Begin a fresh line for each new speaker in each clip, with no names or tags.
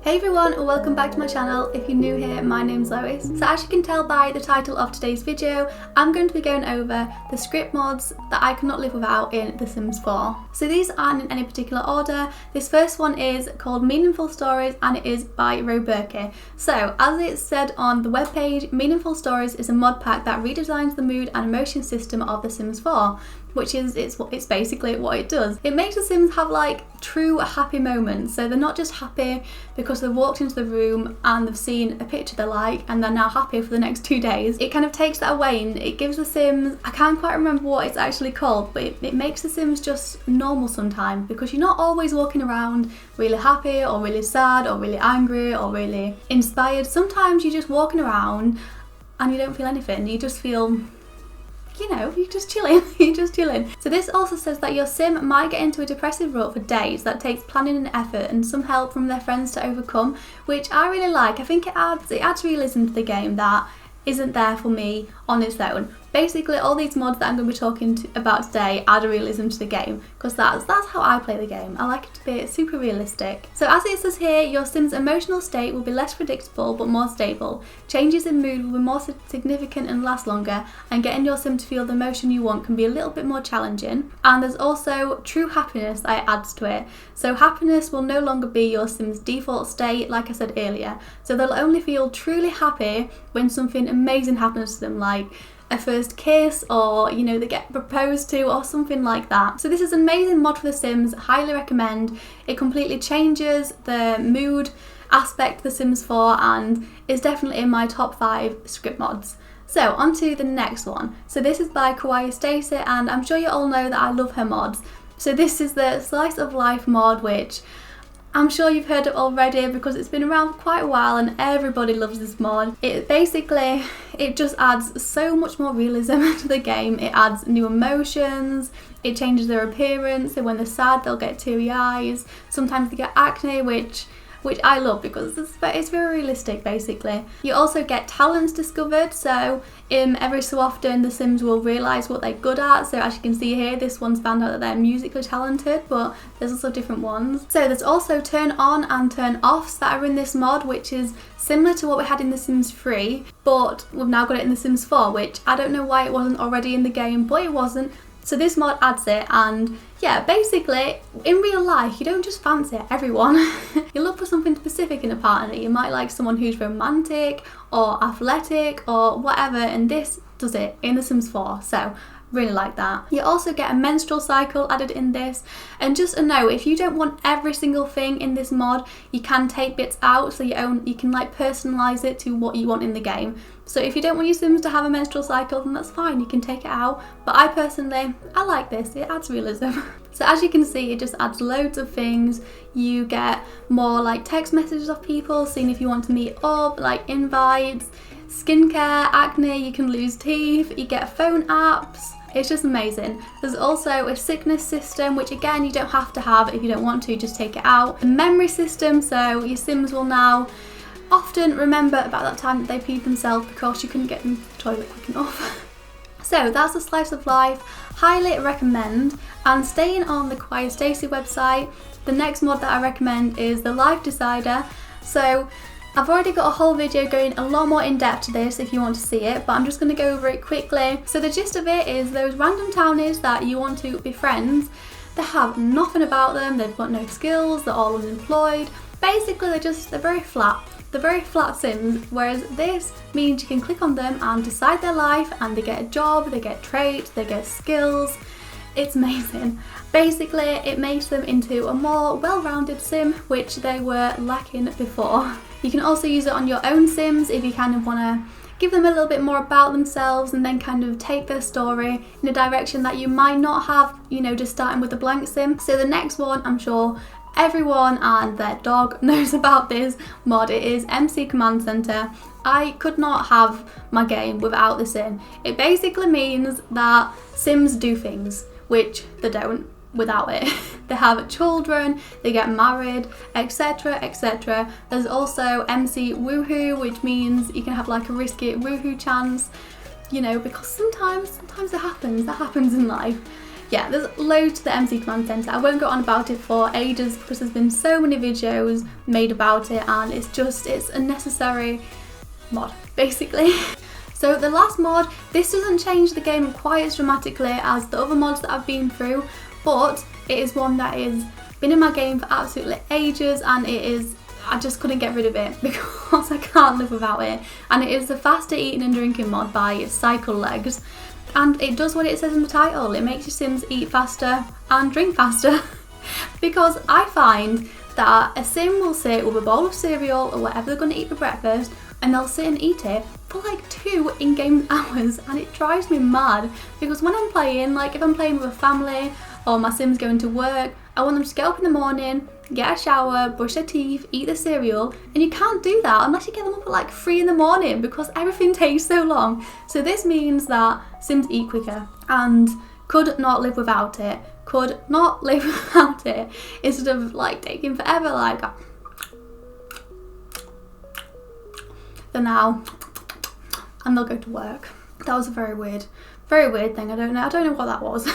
Hey everyone, and welcome back to my channel. If you're new here, my name's Lois. So as you can tell by the title of today's video, I'm going to be going over the script mods that I could not live without in The Sims 4. So these aren't in any particular order. This first one is called Meaningful Stories and it is by Roberke. So as it's said on the webpage, Meaningful Stories is a mod pack that redesigns the mood and emotion system of The Sims 4. Which is it's basically what it does. It makes the Sims have like true happy moments. So they're not just happy because they walked into the room and they've seen a picture they like and they're now happy for the next 2 days. It kind of takes that away and it gives the Sims, I can't quite remember what it's actually called, but it makes the Sims just normal sometimes because you're not always walking around really happy or really sad or really angry or really inspired. Sometimes you're just walking around and you don't feel anything. You just feel, you know, you're just chilling, So this also says that your sim might get into a depressive rut for days that takes planning and effort and some help from their friends to overcome, which I really like. I think it adds realism to the game that isn't there for me on its own. Basically, all these mods that I'm going to be talking about today add a realism to the game because that's how I play the game. I like it to be super realistic. So as it says here, your Sim's emotional state will be less predictable but more stable. Changes in mood will be more significant and last longer, and getting your Sim to feel the emotion you want can be a little bit more challenging. And there's also true happiness that it adds to it. So happiness will no longer be your Sim's default state, like I said earlier. So they'll only feel truly happy when something amazing happens to them, like a first kiss or, you know, they get proposed to or something like that. So this is an amazing mod for The Sims, highly recommend. It completely changes the mood aspect of The Sims 4 and is definitely in my top 5 script mods. So on to the next one. So this is by Kawaii Stacey and I'm sure you all know that I love her mods. So this is the Slice of Life mod, which I'm sure you've heard it already because it's been around for quite a while and everybody loves this mod. It just adds so much more realism to the game. It adds new emotions, it changes their appearance, so when they're sad they'll get teary eyes, sometimes they get acne, which I love because it's very realistic basically. You also get talents discovered, so every so often the Sims will realise what they're good at. So as you can see here, this one's found out that they're musically talented, but there's also different ones. So there's also turn on and turn offs that are in this mod, which is similar to what we had in The Sims 3, but we've now got it in The Sims 4, which I don't know why it wasn't already in the game, but it wasn't. So this mod adds it, and yeah, basically, in real life, you don't just fancy everyone. You look for something specific in a partner. You might like someone who's romantic or athletic or whatever, and this does it in The Sims 4, so really like that. You also get a menstrual cycle added in this, and just a note, if you don't want every single thing in this mod, you can take bits out, so you can like personalise it to what you want in the game. So if you don't want your Sims to have a menstrual cycle, then that's fine, you can take it out. But I personally, I like this, it adds realism. So as you can see, it just adds loads of things. You get more like text messages of people, seeing if you want to meet up, like invites, skincare, acne, you can lose teeth, you get phone apps. It's just amazing. There's also a sickness system, which again, you don't have to have if you don't want to, just take it out. A memory system, so your Sims will now often remember about that time that they peed themselves because you couldn't get them to the toilet quick enough. So that's a Slice of Life, highly recommend. And staying on the Kawaii Stacey website, the next mod that I recommend is the Life Decider. So I've already got a whole video going a lot more in depth to this if you want to see it, but I'm just going to go over it quickly. So the gist of it is those random townies that you want to befriend, they have nothing about them, they've got no skills, they're all unemployed. Basically they're very flat. They're very flat Sims, whereas this means you can click on them and decide their life and they get a job, they get traits, they get skills. It's amazing. Basically, it makes them into a more well-rounded Sim, which they were lacking before. You can also use it on your own Sims if you kind of want to give them a little bit more about themselves and then kind of take their story in a direction that you might not have, you know, just starting with a blank Sim. So the next one, I'm sure everyone and their dog knows about this mod. It is MC Command Center. I could not have my game without this in. It basically means that Sims do things, which they don't without it. They have children, they get married, etc, etc. There's also MC Woohoo, which means you can have like a risky woohoo chance, you know, because sometimes that happens in life. yeah, there's loads to the MC Command Center. I won't go on about it for ages because there's been so many videos made about it, and it's a necessary mod, basically. So the last mod, this doesn't change the game quite as dramatically as the other mods that I've been through, but it is one that has been in my game for absolutely ages, and I just couldn't get rid of it because I can't live without it. And it is the faster eating and drinking mod by Cycle Legs. And it does what it says in the title. It makes your Sims eat faster and drink faster. Because I find that a Sim will sit with a bowl of cereal or whatever they're going to eat for breakfast, and they'll sit and eat it for like 2 in-game hours, and it drives me mad. Because when I'm playing, like if I'm playing with a family or my Sim's going to work, I want them to get up in the morning, get a shower, brush their teeth, eat the cereal, and you can't do that unless you get them up at like 3 in the morning because everything takes so long. So this means that Sims eat quicker and could not live without it. Could not live without it. Instead of like taking forever, like they're now, and they'll go to work. That was a very weird thing. I don't know what that was.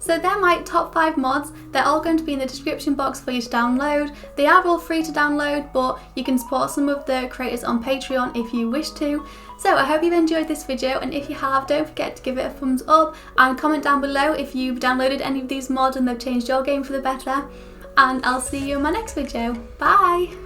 So they're my top 5 mods. They're all going to be in the description box for you to download. They are all free to download, but you can support some of the creators on Patreon if you wish to. So I hope you've enjoyed this video, and if you have, don't forget to give it a thumbs up and comment down below if you've downloaded any of these mods and they've changed your game for the better. And I'll see you in my next video. Bye!